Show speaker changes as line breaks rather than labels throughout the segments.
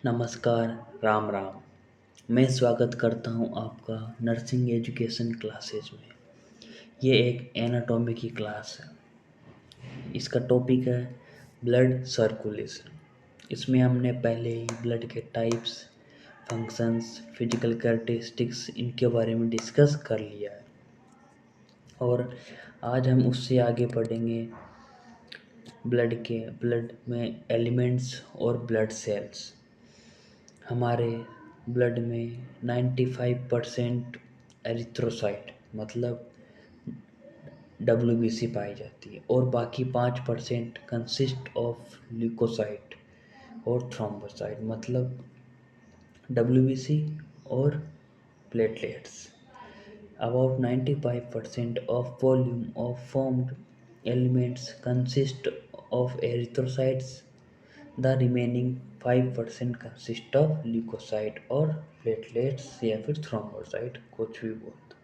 नमस्कार, राम राम। मैं स्वागत करता हूँ आपका नर्सिंग एजुकेशन क्लासेज में। ये एक एनाटॉमी की क्लास है। इसका टॉपिक है ब्लड सर्कुलेशन। इसमें हमने पहले ही ब्लड के टाइप्स, फंक्शंस, फिजिकल कैरेक्टरिस्टिक्स इनके बारे में डिस्कस कर लिया है। और आज हम उससे आगे बढ़ेंगे ब्लड में एलिमेंट्स और ब्लड सेल्स। हमारे ब्लड में 95% एरिथ्रोसाइट मतलब WBC पाई जाती है और बाकी 5% कंसिस्ट ऑफ ल्यूकोसाइट और थ्रोम्बोसाइट मतलब WBC और platelets. About 95% of volume of formed elements consist of erythrocytes. The remaining 5% consist of leukocyte और प्लेटलेट्स या फिर थ्रोम्बोसाइट, कुछ भी बोलते।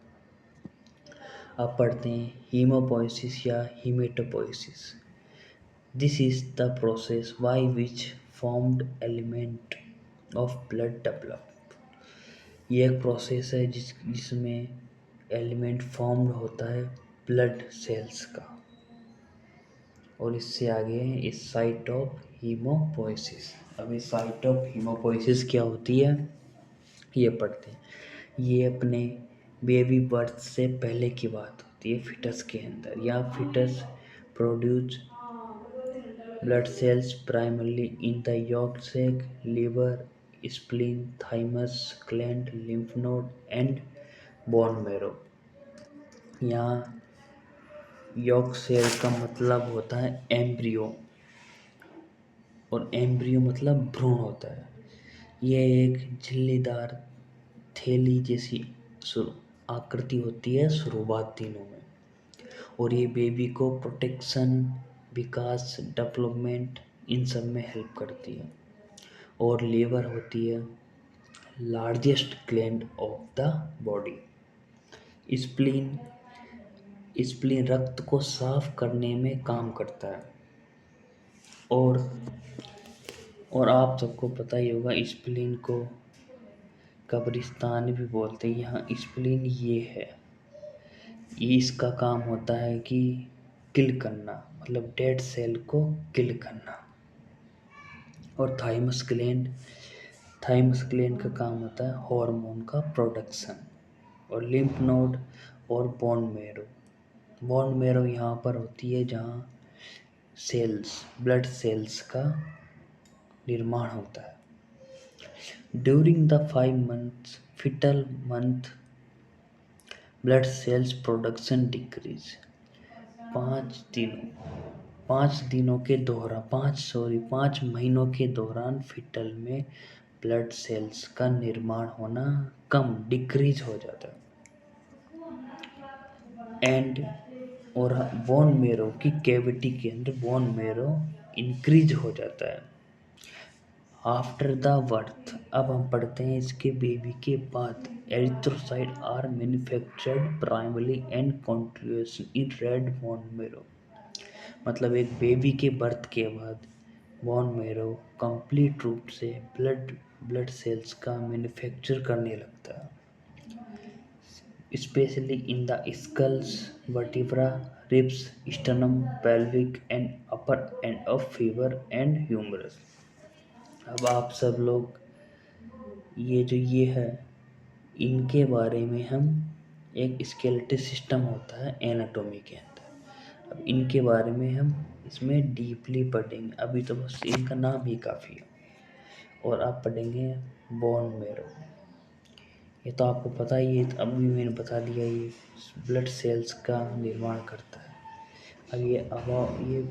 अब पढ़ते हैं हीमोपोइसिस या haematopoiesis. This is the process by which formed element of blood develop. ये एक प्रोसेस है जिसमें एलिमेंट फॉर्म्ड होता है ब्लड सेल्स का। और इससे आगे है इस साइट ऑफ हीमोपोइसिस। अब इस साइट ऑफ हीमोपोइसिस क्या होती है ये पढ़ते हैं। ये अपने बेबी बर्थ से पहले की बात होती है फिटस के अंदर। या fetus produce blood cells primarily in the yolk sac, liver, spleen, thymus gland, lymph node and bone marrow। यहाँ यॉर्क सेल का मतलब होता है एम्ब्रियो और एम्ब्रियो मतलब भ्रूण होता है। ये एक झिल्लीदार थैली जैसी आकृति होती है शुरुआत दिनों में। और ये बेबी को प्रोटेक्शन, विकास, डेवलपमेंट इन सब में हेल्प करती है। और लीवर होती है largest gland of the body. Spleen spleen रक्त को साफ करने में काम करता है। और आप सबको पता ही होगा स्प्लीन को कब्रिस्तान भी बोलते हैं। यहाँ स्प्लीन ये है, ये इसका काम होता है कि किल करना, मतलब डेड सेल को किल करना। और थाइमस ग्लैंड का काम होता है हार्मोन का प्रोडक्शन। और लिम्फ नोड और बोन मेरो यहाँ पर होती है जहाँ ब्लड सेल्स का निर्माण होता है। During the 5 months fetal month blood cells production decrease. 5 महीनों के दौरान फिटल में ब्लड सेल्स का निर्माण होना डिक्रीज हो जाता है। एंड और बोन मेरो की कैविटी के अंदर बोन मेरो इंक्रीज हो जाता है। आफ्टर द बर्थ, अब हम पढ़ते हैं इसके बेबी के बाद। Erythrocyte are manufactured primarily and continuously in red bone marrow. मतलब एक बेबी के बर्थ के बाद बोन मेरो कंप्लीट रूप से ब्लड सेल्स का मैन्युफैक्चर करने लगता है, specially in the skulls, vertebra, ribs, sternum, pelvic and upper end of femur and humerus. अब आप सब लोग ये है इनके बारे में हम एक स्केलेटल सिस्टम होता है एनाटॉमी के अंदर। अब इनके बारे में हम इसमें डीपली पढ़ेंगे। अभी तो बस इनका नाम ही काफ़ी है। और आप पढ़ेंगे बोन मेरो। ये तो आपको पता ही है, अभी मैंने बता दिया, ये ब्लड सेल्स का निर्माण करता है। अब ये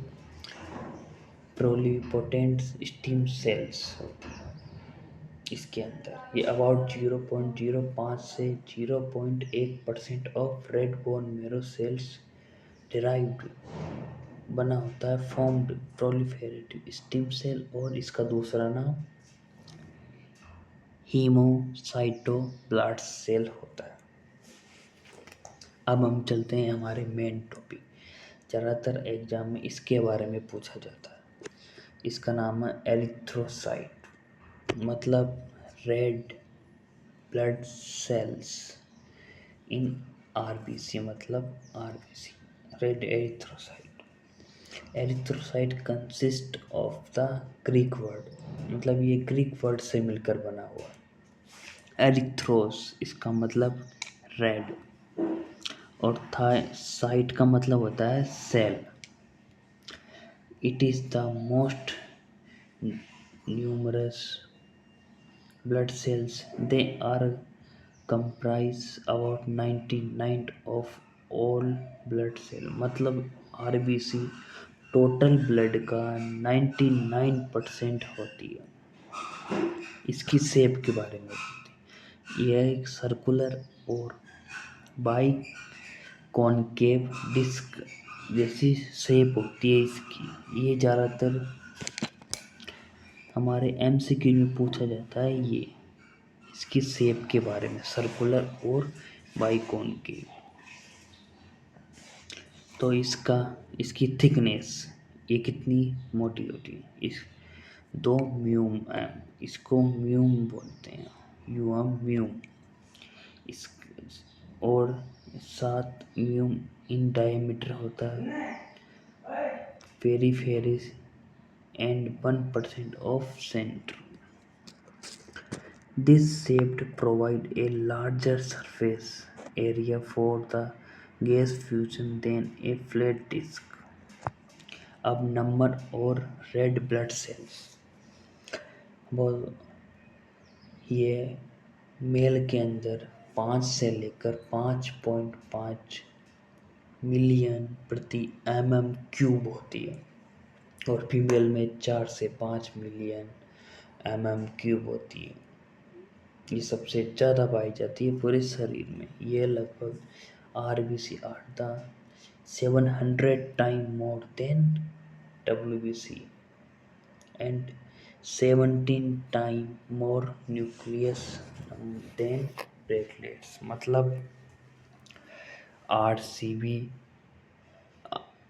प्रोलीपोटेंट स्टीम सेल्स होती है इसके अंदर। ये अबाउट 0.05 से 0.1% of red bone marrow cells derived बना होता है फॉर्म्ड प्रोलिफेरेटिव स्टीम सेल। और इसका दूसरा नाम हीमोसाइटोब्लास्ट सेल होता है। अब हम चलते हैं हमारे मेन टॉपिक। ज़्यादातर एग्जाम में इसके बारे में पूछा जाता है। इसका नाम है एरिथ्रोसाइट। मतलब रेड ब्लड सेल्स इन आरबीसी, मतलब RBC red erythrocyte. Erythrocyte consist of the Greek word, मतलब ये ग्रीक वर्ड से मिलकर बना हुआ। एरिथ्रोस इसका मतलब रेड, और साइट का मतलब होता है cell. It is the most numerous blood cells. They are comprise about 99 of all blood cell, मतलब आरबीसी टोटल ब्लड का 99% होती है। इसकी शेप के बारे में बोलते हैं, यह एक सर्कुलर और बाई कॉनकेव डिस्क जैसी शेप होती है इसकी। ये ज़्यादातर हमारे एमसीक्यू में पूछा जाता है। ये इसकी शेप के बारे में, सर्कुलर और बाइकॉन की। तो इसकी थिकनेस, ये कितनी मोटी होती है, इस 2 म्यूम, इसको म्यूम बोलते हैं, यूएम म्यूम। इस और 7 म्यूम इन डायमीटर होता है, peripheries and 1% of centre. This shape provides a larger surface area for the gas fusion than a flat disk. अब नंबर और रेड ब्लड सेल्स, ये मेल के अंदर 5 से लेकर 5.5 मिलियन प्रति mm³ होती है, और फीमेल में 4 से 5 मिलियन mm³ होती है। ये सबसे ज़्यादा पाई जाती है पूरे शरीर में। ये लगभग RBC are the 700 time more than WBC and 17 time more nucleus than platelets, मतलब आरसीबी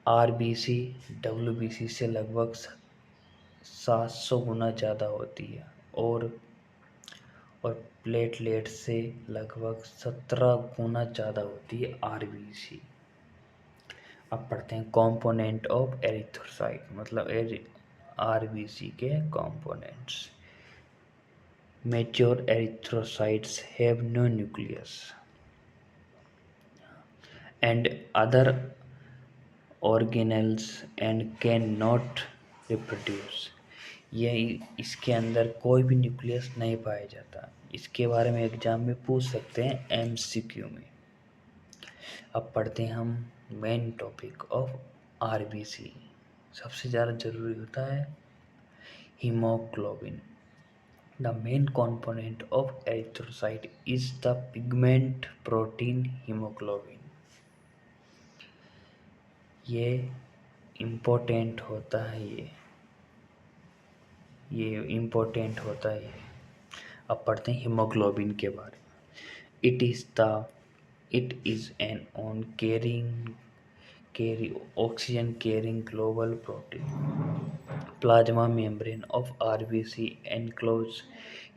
आरबीसी डब्ल्यूबीसी से लगभग 700 गुना ज़्यादा होती है, और प्लेटलेट से लगभग 17 गुना ज़्यादा होती है आरबीसी। अब पढ़ते हैं कंपोनेंट ऑफ एरिथ्रोसाइट, मतलब आरबीसी के components. Mature erythrocytes have no nucleus and other organelles and can not reproduce. ये इसके अंदर कोई भी न्यूक्लियस नहीं पाया जाता। इसके बारे में एग्जाम में पूछ सकते हैं एमसीक्यू में। अब पढ़ते हैं हम मेन टॉपिक ऑफ आरबीसी। सबसे ज़्यादा ज़रूरी होता है haemoglobin. The main component of erythrocyte is the pigment protein haemoglobin. ये इम्पोर्टेंट होता है, ये इम्पोर्टेंट होता है। अब पढ़ते हैं हीमोग्लोबिन के बारे में। It is an on oxygen carrying global protein. Plasma membrane of RBC enclose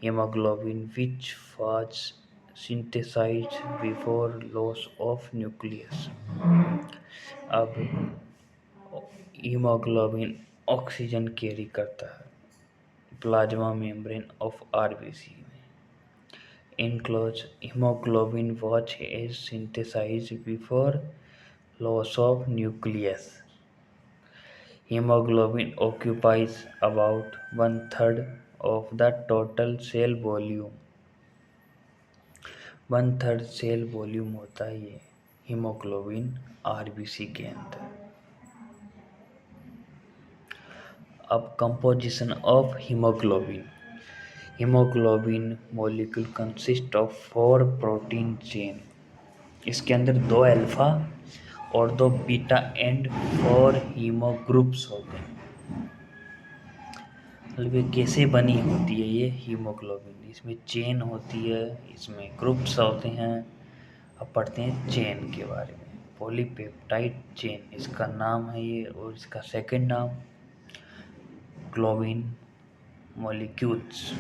hemoglobin which was synthesized before loss of nucleus. अब हीमोग्लोबिन ऑक्सीजन कैरी करता है प्लाज्मा मेम्ब्रेन ऑफ आरबीसी में। enclosed hemoglobin was synthesized before loss of nucleus. Hemoglobin occupies about 1/3 of the total cell volume. 1/3 cell volume होता है ये haemoglobin RBC के अंदर। अब composition of haemoglobin. Haemoglobin molecule consist of 4 protein chain. इसके अंदर 2 alpha और 2 बीटा एंड 4 हीमो ग्रुप्स होते हैं। मतलब ये कैसे बनी होती है ये हीमोग्लोबिन, इसमें चेन होती है, इसमें ग्रुप्स होते हैं। अब पढ़ते हैं चेन के बारे में। पॉलीपेप्टाइड चेन इसका नाम है ये, और इसका सेकंड नाम globin molecules.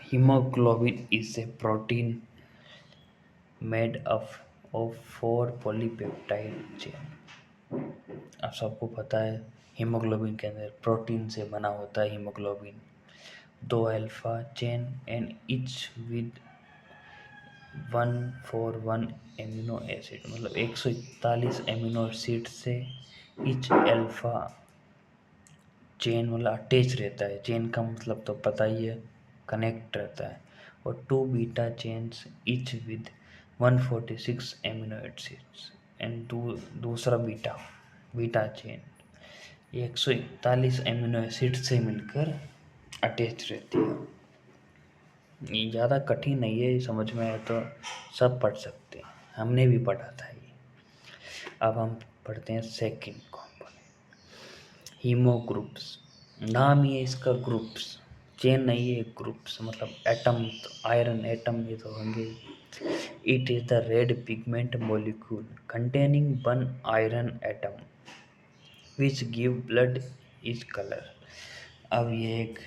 Hemoglobin is a protein made up of four polypeptide chain. आप सबको पता है हीमोग्लोबिन के अंदर प्रोटीन से बना होता है हीमोग्लोबिन, दो alpha chain and each with 141 amino acid, मतलब 141 एमिनो एसिड से इच अल्फा चेन मतलब अटैच रहता है। चेन का मतलब तो पता ही है, कनेक्ट रहता है। और two beta chains each with 146 amino acids and दूसरा beta beta chain 141 amino acid से मिलकर अटैच रहती है। ये ज़्यादा कठिन नहीं है, समझ में आए तो सब पढ़ सकते हैं, हमने भी पढ़ा था ये। अब हम पढ़ते हैं सेकंड कॉम्पोनेंट, हीमो ग्रुप्स। नाम ही है इसका ग्रुप्स, चेन नहीं है, ग्रुप्स मतलब एटम, तो आयरन एटम ये तो होंगे। It is the red pigment molecule containing one iron atom which give blood is colour. अब ये एक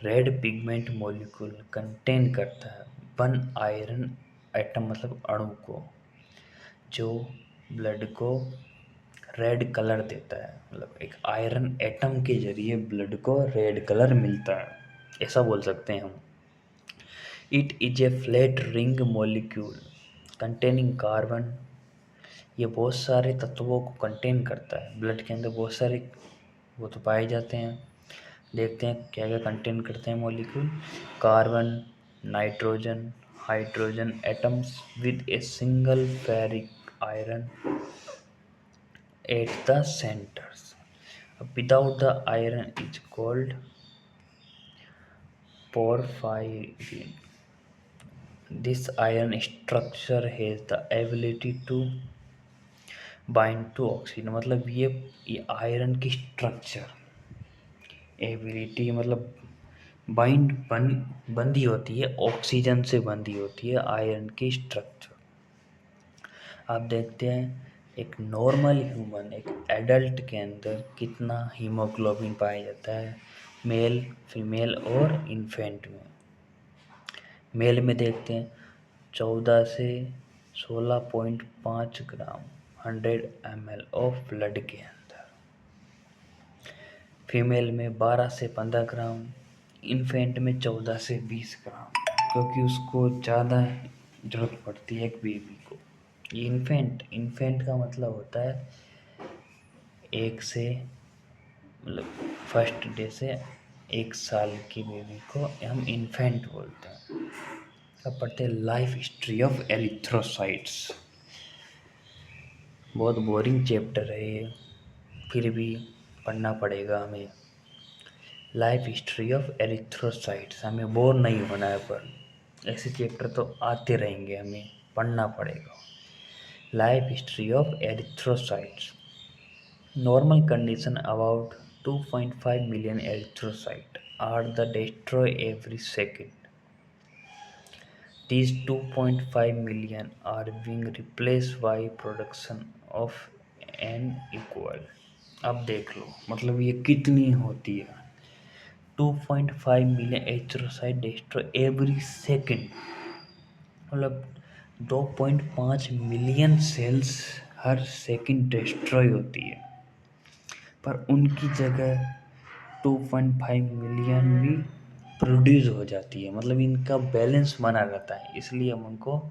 रेड पिगमेंट मॉलिक्यूल कंटेन करता है वन आयरन एटम मतलब अणु को, जो ब्लड को रेड कलर देता है। मतलब एक आयरन एटम के जरिए ब्लड को रेड कलर मिलता है, ऐसा बोल सकते हैं हम। It is a flat ring molecule containing carbon. ये बहुत सारे तत्वों को कंटेन करता है, ब्लड के अंदर बहुत सारे वो तो पाए जाते हैं। देखते हैं क्या क्या कंटेन करते हैं molecule. Carbon, nitrogen, hydrogen atoms with a single ferric iron at the centres. Without the iron is called porphyrin. This iron structure has the ability to bind to oxygen, मतलब ये आयरन की structure ability मतलब बंधी होती है, oxygen से बंधी होती है आयरन की स्ट्रक्चर। आप देखते हैं एक नॉर्मल ह्यूमन, एक एडल्ट के अंदर कितना हीमोग्लोबिन पाया जाता है, मेल, फीमेल और इन्फेंट में। मेल में देखते हैं 14 से 16.5 ग्राम 100 ml ऑफ ब्लड के अंदर, फीमेल में 12 से 15 ग्राम, इन्फेंट में 14 से 20 ग्राम, क्योंकि उसको ज़्यादा ज़रूरत पड़ती है एक बेबी को। ये इन्फेंट का मतलब होता है एक से मतलब फर्स्ट डे से 1 साल की बेबी को हम इन्फेंट बोलते हैं। अब पढ़ते हैं लाइफ हिस्ट्री ऑफ एरिथ्रोसाइट्स। बहुत बोरिंग चैप्टर है ये, फिर भी पढ़ना पड़ेगा हमें। लाइफ हिस्ट्री ऑफ एरिथ्रोसाइट्स, हमें बोर नहीं होना है, पर ऐसे चैप्टर तो आते रहेंगे, हमें पढ़ना पड़ेगा। Life history of erythrocytes. Normal condition about 2.5 million erythrocytes are the destroy every second. These 2.5 million are being replaced by production of n equal। अब देख लो मतलब ये कितनी होती है, 2.5 million erythrocyte destroy every second, मतलब 2.5 मिलियन सेल्स हर second destroy होती है, पर उनकी जगह 2.5 मिलियन भी प्रोड्यूस हो जाती है। मतलब इनका बैलेंस बना रहता है, इसलिए हम उनको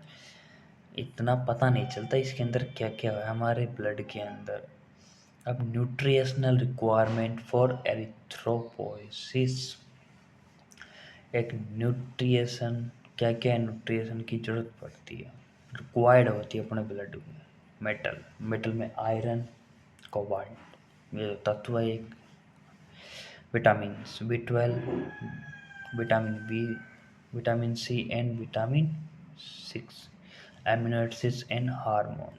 इतना पता नहीं चलता इसके अंदर क्या क्या है हमारे ब्लड के अंदर। अब न्यूट्रिशनल रिक्वायरमेंट फॉर एरिथ्रोपोइसिस, एक न्यूट्रिशन क्या क्या न्यूट्रिशन की जरूरत पड़ती है, रिक्वायर्ड होती है अपने ब्लड में। मेटल में आयरन, कोबाल्ट, ये तत्व है एक। Vitamin B12, vitamin B, vitamin C and vitamin 6, amino acids and hormone.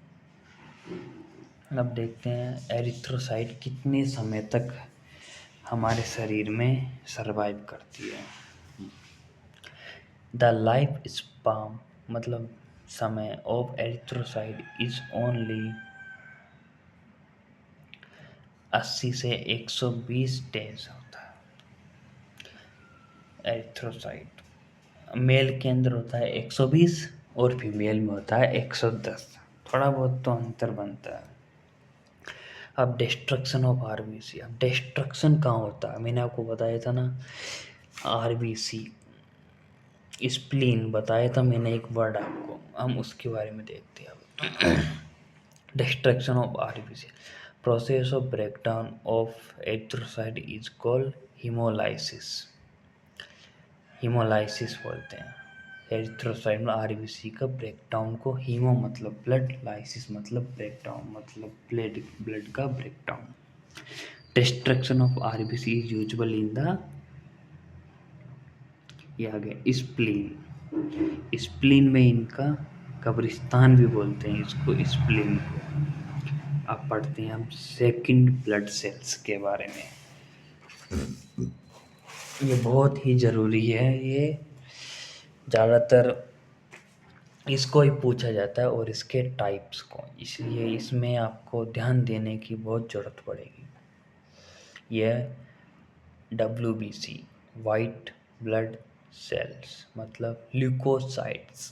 अब देखते हैं एरिथ्रोसाइट कितने समय तक हमारे शरीर में सरवाइव करती है। द लाइफ स्पान मतलब समय ऑफ एरिथ्रोसाइट इज ओनली 80 से 120 डेज होता है। एरिथ्रोसाइट। मेल के अंदर होता है 120 और फीमेल में होता है 110। थोड़ा बहुत तो अंतर बनता है। अब डिस्ट्रक्शन ऑफ आरबीसी, अब डिस्ट्रक्शन कहाँ होता है, मैंने आपको बताया था ना, आरबीसी स्प्लीन बताया था मैंने एक वर्ड आपको, हम उसके बारे में देखते हैं अब। Destruction of RBC, process of breakdown of erythrocyte is called haemolysis. Haemolysis बोलते हैं एरिथ्रोसाइट में आरबीसी का ब्रेकडाउन को। हीमो मतलब ब्लड, लाइसिस मतलब ब्रेकडाउन, मतलब ब्लड, ब्लड का breakdown. Destruction of RBC is usual in the, ये आ गया स्प्लीन। स्प्लीन में इनका कब्रिस्तान भी बोलते हैं इसको, स्प्लीन को। अब पढ़ते हैं हम सेकंड ब्लड सेल्स के बारे में। ये बहुत ही ज़रूरी है, ये ज़्यादातर इसको ही पूछा जाता है और इसके टाइप्स को, इसलिए इसमें आपको ध्यान देने की बहुत ज़रूरत पड़ेगी। यह WBC, वाइट ब्लड सेल्स मतलब ल्यूकोसाइट्स,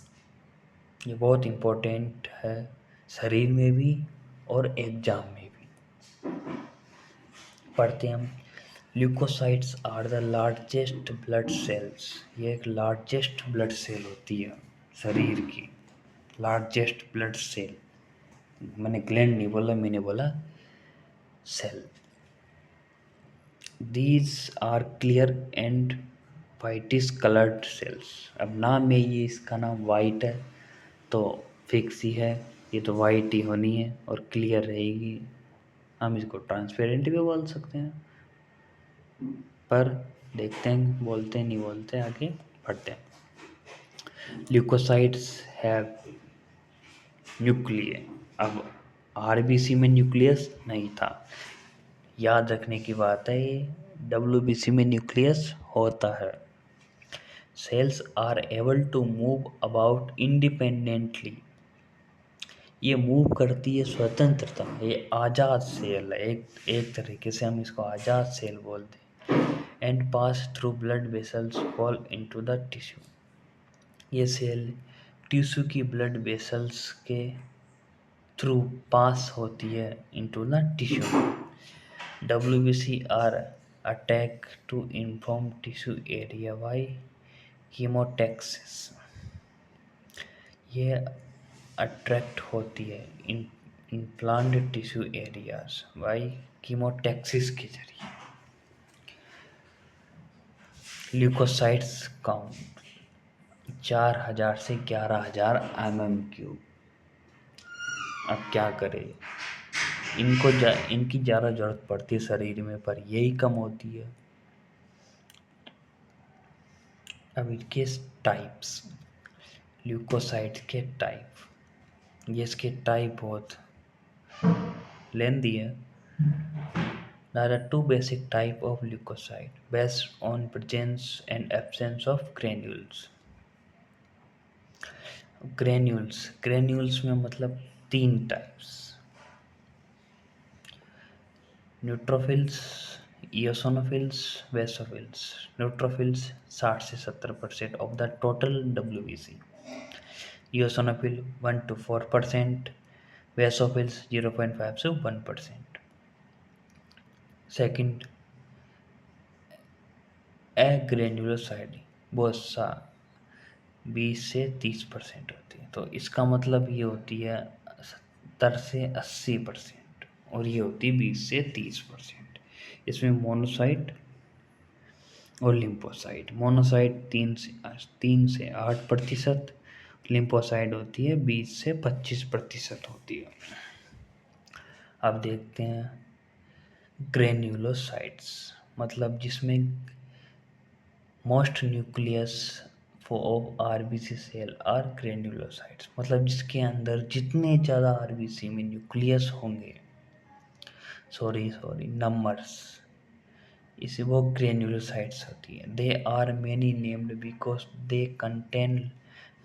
ये बहुत इम्पोर्टेंट है शरीर में भी और एग्जाम में भी। पढ़ते हैं हम, leukocytes are the largest blood cells. ये एक लार्जेस्ट ब्लड सेल होती है शरीर की, लार्जेस्ट ब्लड सेल। मैंने ग्लैंड नहीं बोला, मैंने बोला cell. These are clear and whitish coloured cells. अब नाम में ये इसका नाम वाइट है तो फिक्स ही है, ये तो वाइट ही होनी है और क्लियर रहेगी। हम इसको ट्रांसपेरेंट भी बोल सकते हैं, पर देखते हैं बोलते नहीं बोलते, आगे पढ़ते हैं। Leukocytes have nuclei. अब आरबीसी में न्यूक्लियस नहीं था, याद रखने की बात है ये। डब्ल्यूबीसी में न्यूक्लियस होता है। Cells are able to move about independently. ये मूव करती है स्वतंत्रता, ये आज़ाद सेल है, एक तरीके से हम इसको आज़ाद सेल बोलते हैं। And pass through blood vessels fall into the tissue. ये सेल टिश्यू की ब्लड वेसल्स के थ्रू पास होती है into the tissue. WBC are attack to inform tissue area by chemotaxis। ये अट्रैक्ट होती है implant tissue areas by chemotaxis के जरिए। ल्यूकोसाइट्स काउंट 4000 से 11000 mm3। अब क्या करें, इनकी ज़्यादा ज़रूरत पड़ती है शरीर में, पर यही कम होती है। अब इनके टाइप्स, ल्यूकोसाइट के टाइप, ये इसके टाइप बहुत लेंदी है। There are two basic type of leukocyte based on presence and absence of granules। Granules में मतलब 3 टाइप्स, न्यूट्रोफिल्स, इयोसोनोफिल्स, बेसोफिल्स। न्यूट्रोफिल्स 60 से 70% of the total WBC, इयोसोनोफिल 1 to 4%, basophils 0.5 से 1%। सेकंड, एग्रेन्युलोसाइड बहुत सा 20 से 30% होती है, तो इसका मतलब ये होती है 70 से 80%, और ये होती है 20 से 30%। इसमें मोनोसाइट और लिम्फोसाइट। मोनोसाइट 3 से 8%, लिम्फोसाइट होती है 20 से 25% होती है। अब देखते हैं ग्रेन्युलोसाइट्स, मतलब जिसमें most nucleus of RBC cell are granulocytes, मतलब जिसके अंदर जितने ज़्यादा आरबीसी में न्यूक्लियस होंगे, सॉरी नंबर्स, इसे वो ग्रेन्युलोसाइट्स होती है। They are many named because they contain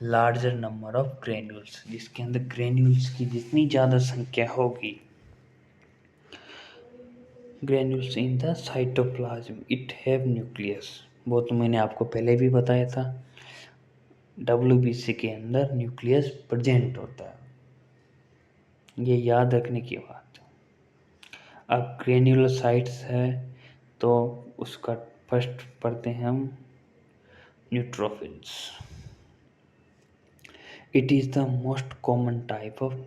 larger number of granules. जिसके अंदर ग्रेन्यूल्स की जितनी ज़्यादा संख्या होगी, granules in the cytoplasm, it have nucleus, वो तो मैंने आपको पहले भी बताया था। डब्ल्यूबीसी के अंदर न्यूक्लियस प्रेजेंट होता है, ये याद रखने की बात है। अब ग्रेन्युलोसाइट्स है तो उसका फर्स्ट पढ़ते हैं हम neutrophils. It is the most common type of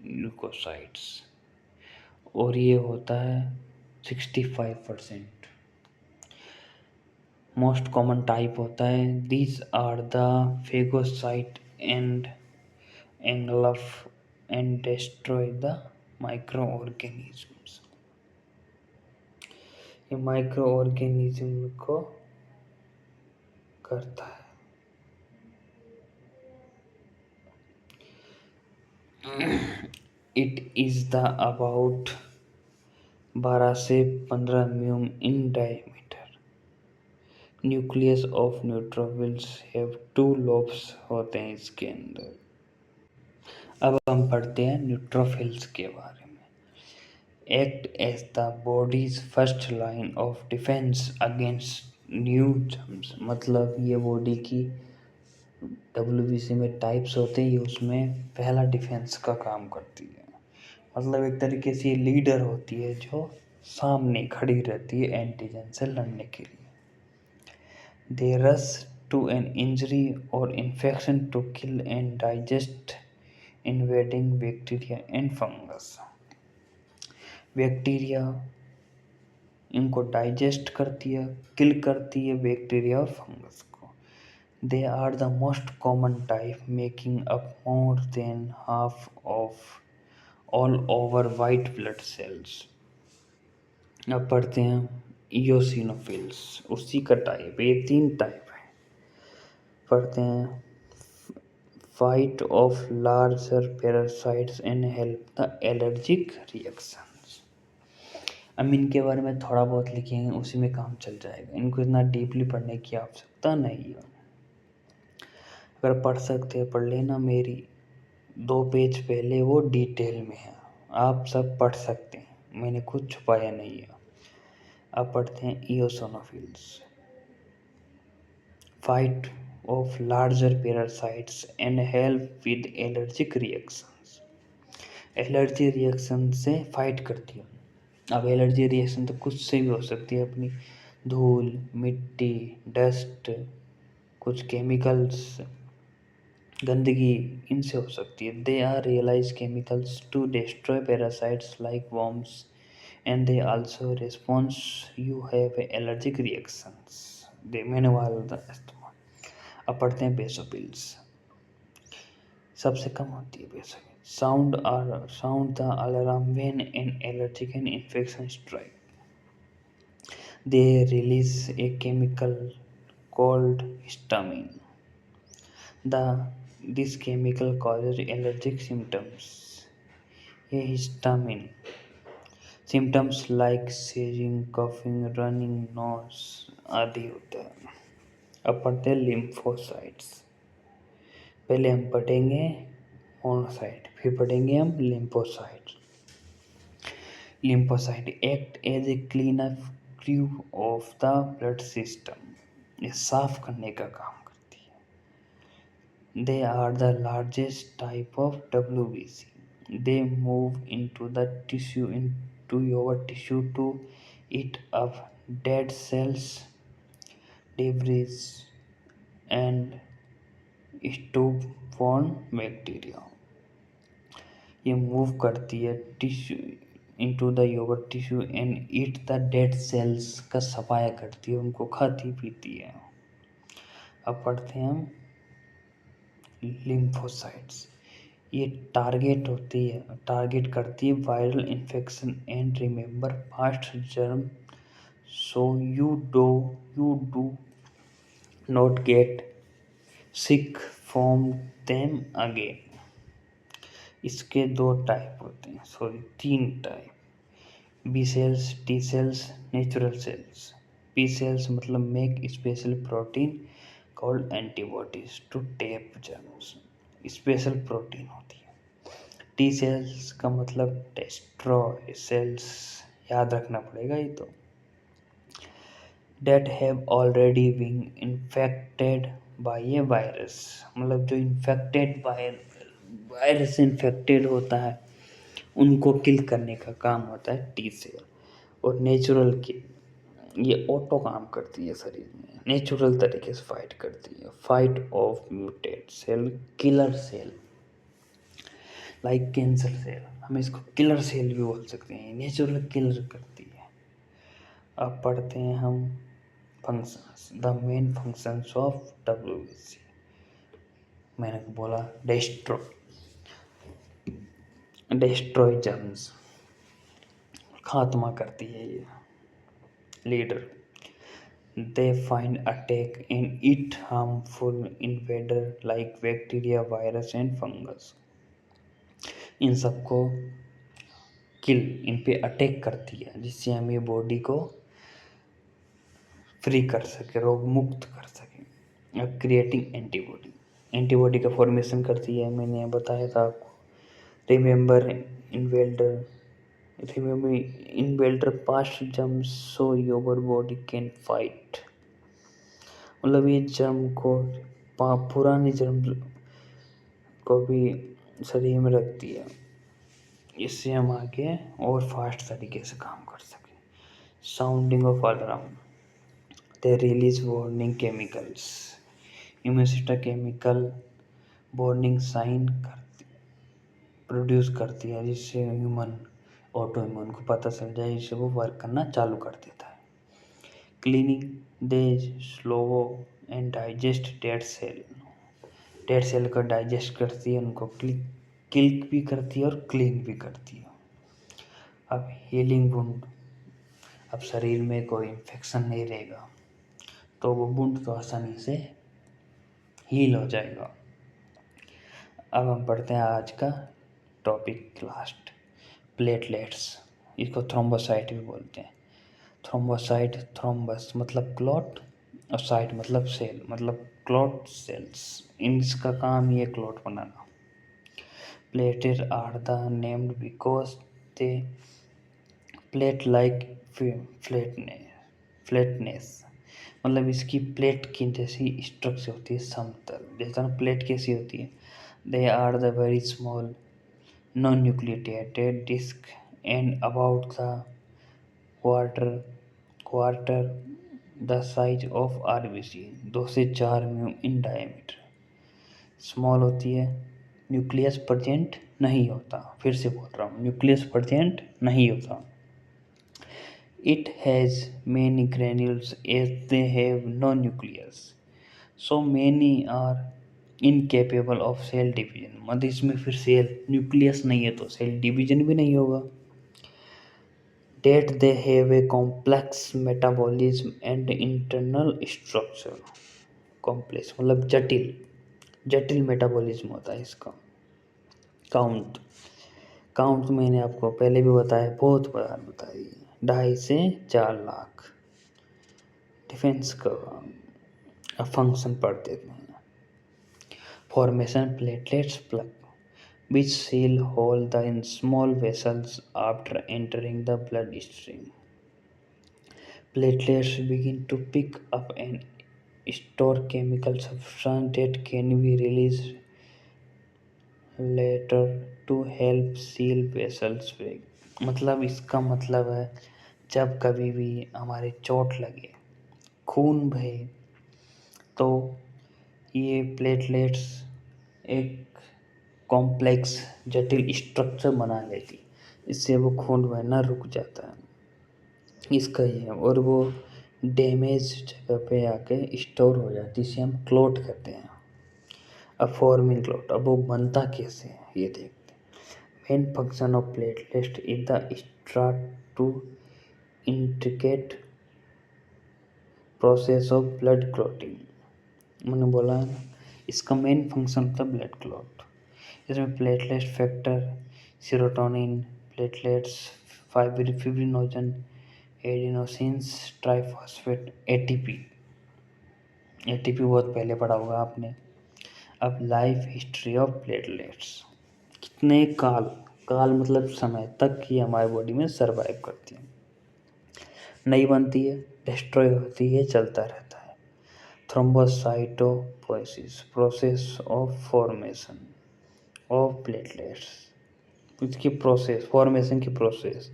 leukocytes और ये होता है 65%। मोस्ट कॉमन टाइप होता है। These are the phagocyte and engulf and destroy the microorganisms। ये माइक्रो ऑर्गेनिज्म को करता है। इट इज द अबाउट 12 से 15 म्यूम in diameter. Nucleus of neutrophils have 2 lobes होते हैं इसके अंदर। अब हम पढ़ते हैं न्यूट्रोफिल्स के बारे में। Act as the body's first line of defence against new germs. मतलब ये बॉडी की डब्ल्यूबीसी में टाइप्स होते हैं, उसमें पहला डिफेंस का काम करती है। मतलब एक तरीके से ये लीडर होती है जो सामने खड़ी रहती है एंटीजन से लड़ने के लिए। They rush to an injury और infection to kill and digest invading bacteria and fungus. Bacteria इनको डाइजेस्ट करती है, किल करती है बैक्टीरिया और फंगस को। They are the most common type, making up more than half of all over white blood cells. अब पढ़ते हैं इयोसिनोफिल्स, उसी का टाइप, ये 3 टाइप है। पढ़ते हैं fight off larger parasites and help the allergic reactions. हम इनके बारे में थोड़ा बहुत लिखेंगे, उसी में काम चल जाएगा, इनको इतना डीपली पढ़ने की आवश्यकता नहीं है। अगर पढ़ सकते हैं पढ़ लेना, मेरी 2 पेज पहले वो डिटेल में है, आप सब पढ़ सकते हैं, मैंने कुछ छुपाया नहीं है। अब पढ़ते हैं eosinophils. Fight off larger parasites and help with allergic reactions. Allergy reaction से फाइट करती है। अब एलर्जी रिएक्शन तो कुछ से भी हो सकती है, अपनी धूल, मिट्टी, डस्ट, कुछ केमिकल्स, गंदगी, इनसे हो सकती है। They are release chemicals to destroy parasites like worms and they also response you have allergic reactions. दे मैंने वाला इस्तेमाल। अब पढ़ते हैं बेसोफिल्स। सबसे कम होती है basophil. Sound the alarm when an allergic and infection strike. They release a chemical called histamine. This chemical causes allergic symptoms. ये histamine symptoms like sneezing, coughing, running nose आदि होता है। अब पढ़ते हैं lymphocytes। पहले हम पढ़ेंगे मोनोसाइट, फिर पढ़ेंगे हम lymphocytes। Lymphocyte act as a cleanup crew of the blood system। ये साफ करने का काम करती है। They are the largest type of WBC। They move into your tissue to eat up dead cells, debris and stubborn bacteria। ये move करती है tissue into the your tissue and eat the dead cells का सफाया करती है, उनको खाती पीती है। अब पढ़ते हैं हम लिम्फोसाइट्स। ये टारगेट करती है viral infection and remember past germ so you do not get sick from them again. इसके 2 टाइप होते हैं, 3 type. B cells, T cells, natural cells. B cells मतलब make special protein called antibodies to tap germs. Special protein होती है। T cells का मतलब टेस्ट्रॉय sales, याद रखना पड़ेगा ये तो। that have already been infected by a virus। मतलब जो इन्फेक्टेड वायरस इन्फेक्टेड होता है उनको किल करने का काम होता है टी सेल। और नेचुरल किल ये ऑटो काम करती है शरीर में, नेचुरल तरीके से फाइट करती है। Fight off mutate cell, killer cell, like cancer cell, हम इसको किलर सेल भी बोल सकते हैं, नेचुरल किलर करती है। अब पढ़ते हैं हम functions, the main functions of WBC. मैंने बोला डिस्ट्रॉय जर्म्स, खात्मा करती है ये। Leader, they find attack in it harmful invader like bacteria, virus and fungus. इन सबको किल, इन पे अटैक करती है जिससे हम ये बॉडी को फ्री कर सके, रोग मुक्त कर सके। अब क्रिएटिंग एंटीबॉडी, एंटीबॉडी का फॉर्मेशन करती है, मैंने बताया था आपको। Remember invelder past germs so your body can fight. मतलब ये जर्म को, पुराने जर्म को भी शरीर में रखती है, इससे हम आगे और फास्ट तरीके से काम कर सकें। Sounding of alarm, they release warning chemicals. Immune system chemical warning sign produce करती है जिससे ह्यूमन ऑटो इम्यून को पता चल जाए, जिससे वो वर्क करना चालू कर देता है। Cleaning, they swallow and digest dead cell, dead cell को डाइजेस्ट करती है, उनको किल भी करती है और क्लीन भी करती है। अब हीलिंग वुंड, अब शरीर में कोई इन्फेक्शन नहीं रहेगा तो वो वुंड तो आसानी से हील हो जाएगा। अब हम पढ़ते हैं आज का टॉपिक लास्ट, प्लेटलेट्स। इसको थ्रोम्बोसाइट भी बोलते हैं। थ्रोम्बोसाइट, थ्रोम्बस मतलब क्लॉट और साइट मतलब सेल, मतलब क्लॉट सेल्स। इनका काम ये क्लॉट बनाना। Platelets are the named because they plate like flatness, मतलब इसकी प्लेट की जैसी स्ट्रक्चर होती है, समतल। जैसा ना प्लेट कैसी होती है, they are the very small non nucleated disc and about the quarter the size of RBC, 2 से 4 म्यू इन डायमीटर। स्मॉल होती है, न्यूक्लियस प्रेजेंट नहीं होता। फिर से बोल रहा हूँ, न्यूक्लियस प्रेजेंट नहीं होता। It has many granules as they have no nucleus. So many are incapable of cell division। मतलब इसमें फिर सेल न्यूक्लियस नहीं है तो सेल डिवीजन भी नहीं होगा। That they have a complex metabolism and internal structure। Complex मतलब जटिल मेटाबॉलिज्म होता है इसका। काउंट मैंने आपको पहले भी बताया, बहुत बार बताई, 2.5 से 4 लाख। डिफेंस का फंक्शन पढ़ देते हैं। Formation, platelets plug which seal hole the in small vessels after entering the bloodstream. Platelets begin to pick up and store chemical substance that can be released later to help seal vessels break। मतलब इसका मतलब है जब कभी भी हमारे चोट लगे, खून बहे, तो ये प्लेटलेट्स एक कॉम्प्लेक्स जटिल स्ट्रक्चर बना लेती, इससे वो खून बहना रुक जाता है। इसका ये है, और वो डैमेज जगह पे आके स्टोर हो जाती है, इसे हम क्लॉट कहते हैं। अब फॉर्मिंग क्लॉट, अब वो बनता कैसे है ये देखते हैं। Main function of platelet is the start to intricate process of blood clotting. मैंने बोला है ना, इसका मेन फंक्शन होता है ब्लड क्लॉट। इसमें platelet factor, serotonin, platelets, fibrinogen, adenosines, triphosphate, ATP बहुत पहले पढ़ा होगा आपने। अब लाइफ हिस्ट्री ऑफ प्लेटलेट्स, कितने काल मतलब समय तक ये हमारी बॉडी में सरवाइव करती है। नहीं बनती है डिस्ट्रॉय होती है, चलता रहता है। Thrombocytopoiesis, process of formation of platelets, इसकी प्रोसेस, फॉर्मेशन की process.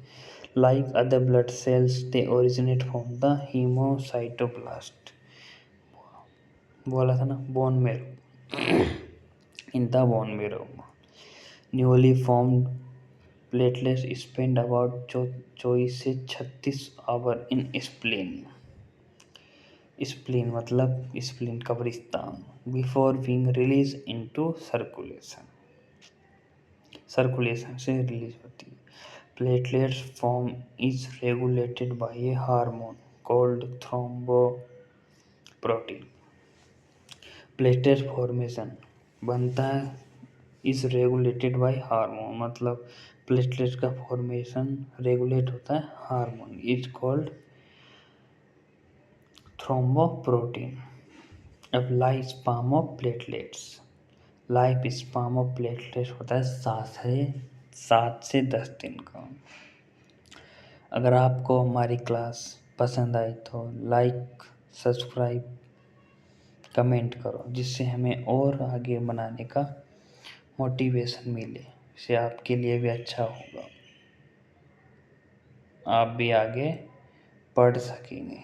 Like other blood cells they originate from the haemocytoblast, बोला था ना, bone marrow, in the bone marrow. Newly formed platelets spend about 24 से 36 आवर इन स्प्लीन, स्प्लीन मतलब spleen कब्रिस्तान, before being release into circulation, circulation से release होती है। Platelets form is regulated by a hormone called thromboprotein. Platelet formation बनता है is regulated bye hormone, मतलब platelet का फॉर्मेशन रेगुलेट होता है हार्मोन, इज कॉल्ड थ्रोम्बोप्रोटीन। अब life span of platelets, life span of platelets होता है 7 से 10 दिन का। अगर आपको हमारी क्लास पसंद आई तो लाइक, सब्सक्राइब, कमेंट करो, जिससे हमें और आगे बनाने का मोटिवेशन मिले, इससे आपके लिए भी अच्छा होगा, आप भी आगे पढ़ सकेंगे।